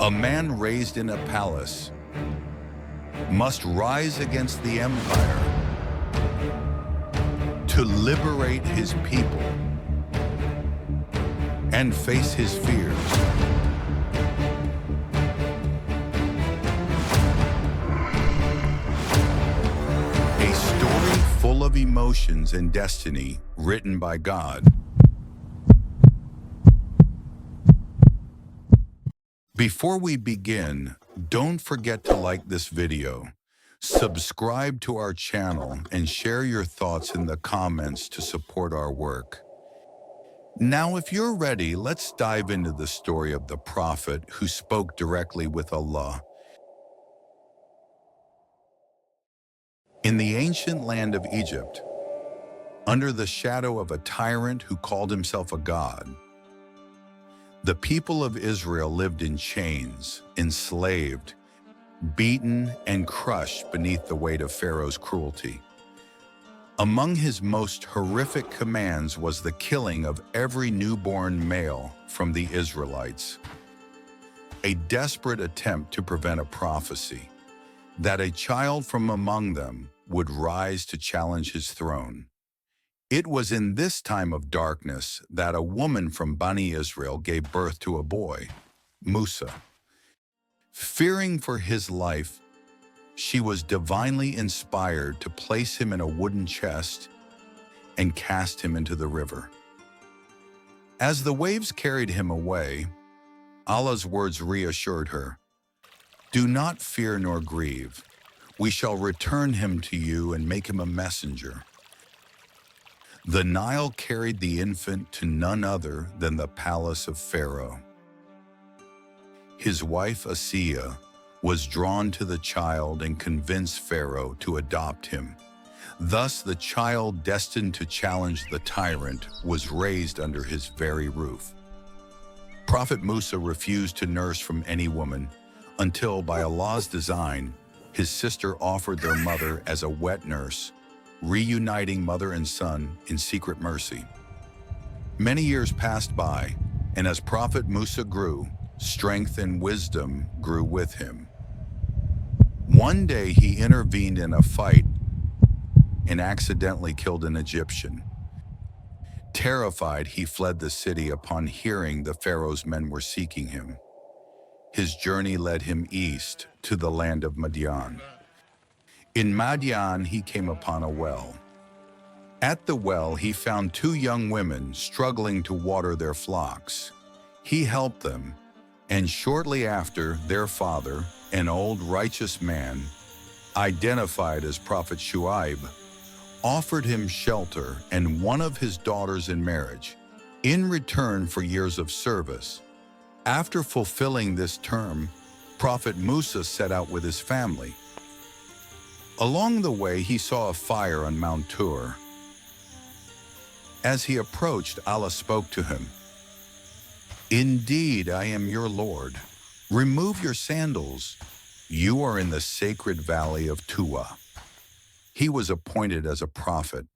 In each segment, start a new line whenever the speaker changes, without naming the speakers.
A man raised in a palace must rise against the empire to liberate his people and face his fears. A story full of emotions and destiny written by God. Before we begin, don't forget to like this video, subscribe to our channel, and share your thoughts in the comments to support our work. Now, if you're ready, let's dive into the story of the prophet who spoke directly with Allah. In the ancient land of Egypt, under the shadow of a tyrant who called himself a god, the people of Israel lived in chains, enslaved, beaten, and crushed beneath the weight of Pharaoh's cruelty. Among his most horrific commands was the killing of every newborn male from the Israelites, a desperate attempt to prevent a prophecy that a child from among them would rise to challenge his throne. It was in this time of darkness that a woman from Bani Israel gave birth to a boy, Musa. Fearing for his life, she was divinely inspired to place him in a wooden chest and cast him into the river. As the waves carried him away, Allah's words reassured her, "Do not fear nor grieve. We shall return him to you and make him a messenger." The Nile carried the infant to none other than the palace of Pharaoh. His wife Asiya was drawn to the child and convinced Pharaoh to adopt him. Thus, the child destined to challenge the tyrant was raised under his very roof. Prophet Musa refused to nurse from any woman until, by Allah's design, his sister offered their mother as a wet nurse, reuniting mother and son in secret mercy. Many years passed by, and as Prophet Musa grew, strength and wisdom grew with him. One day he intervened in a fight and accidentally killed an Egyptian. Terrified, he fled the city upon hearing the Pharaoh's men were seeking him. His journey led him east to the land of Midian. In Midian, he came upon a well. At the well, he found two young women struggling to water their flocks. He helped them, and shortly after, their father, an old righteous man, identified as Prophet Shu'aib, offered him shelter and one of his daughters in marriage, in return for years of service. After fulfilling this term, Prophet Musa set out with his family. Along the way, he saw a fire on Mount Tur. As he approached, Allah spoke to him, "Indeed, I am your Lord. Remove your sandals. You are in the sacred valley of Tuwa." He was appointed as a prophet.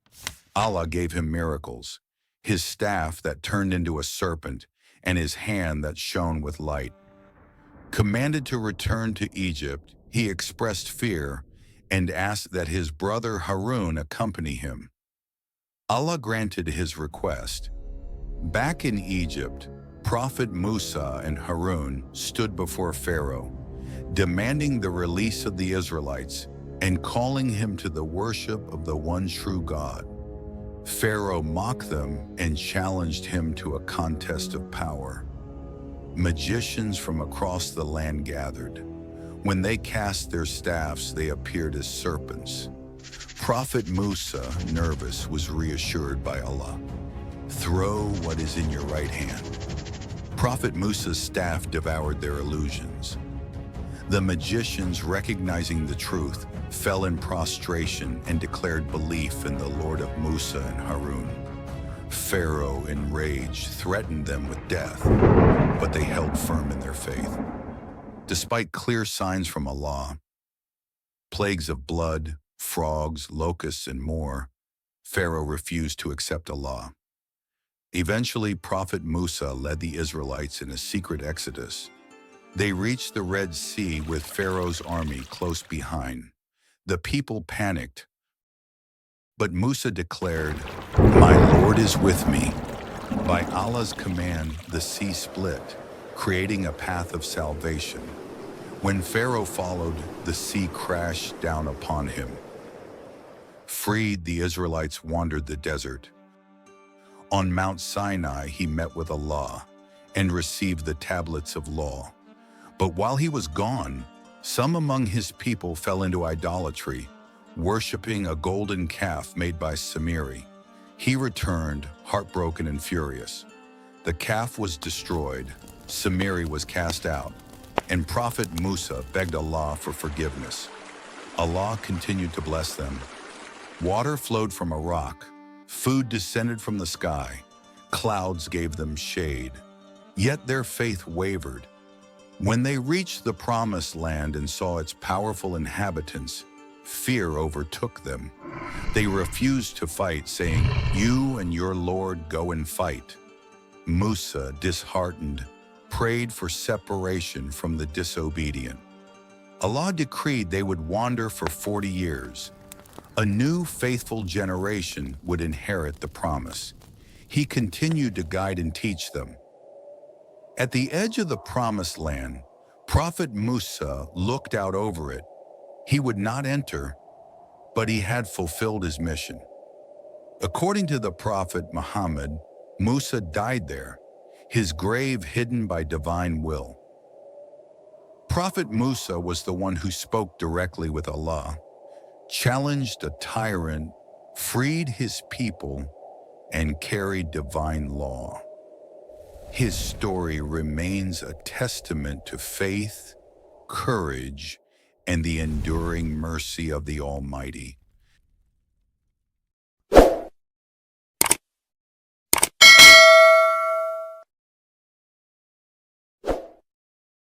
Allah gave him miracles, his staff that turned into a serpent, and his hand that shone with light. Commanded to return to Egypt, he expressed fear and asked that his brother Harun accompany him. Allah granted his request. Back in Egypt, Prophet Musa and Harun stood before Pharaoh, demanding the release of the Israelites and calling him to the worship of the one true God. Pharaoh mocked them and challenged him to a contest of power. Magicians from across the land gathered. When they cast their staffs, they appeared as serpents. Prophet Musa, nervous, was reassured by Allah. "Throw what is in your right hand." Prophet Musa's staff devoured their illusions. The magicians, recognizing the truth, fell in prostration and declared belief in the Lord of Musa and Harun. Pharaoh, enraged, threatened them with death, but they held firm in their faith. Despite clear signs from Allah, plagues of blood, frogs, locusts, and more, Pharaoh refused to accept Allah. Eventually, Prophet Musa led the Israelites in a secret exodus. They reached the Red Sea with Pharaoh's army close behind. The people panicked, but Musa declared, "My Lord is with me." By Allah's command, the sea split, creating a path of salvation. When Pharaoh followed, the sea crashed down upon him. Freed, the Israelites wandered the desert. On Mount Sinai, he met with Allah and received the tablets of law. But while he was gone, some among his people fell into idolatry, worshiping a golden calf made by Samiri. He returned, heartbroken and furious. The calf was destroyed, Samiri was cast out, and Prophet Musa begged Allah for forgiveness. Allah continued to bless them. Water flowed from a rock, food descended from the sky, clouds gave them shade. Yet their faith wavered. When they reached the promised land and saw its powerful inhabitants, fear overtook them. They refused to fight, saying, "You and your Lord go and fight." Musa, disheartened, prayed for separation from the disobedient. Allah decreed they would wander for 40 years. A new faithful generation would inherit the promise. He continued to guide and teach them. At the edge of the promised land, Prophet Musa looked out over it. He would not enter, but he had fulfilled his mission. According to the Prophet Muhammad, Musa died there, his grave hidden by divine will. Prophet Musa was the one who spoke directly with Allah, challenged a tyrant, freed his people, and carried divine law. His story remains a testament to faith, courage, and the enduring mercy of the Almighty.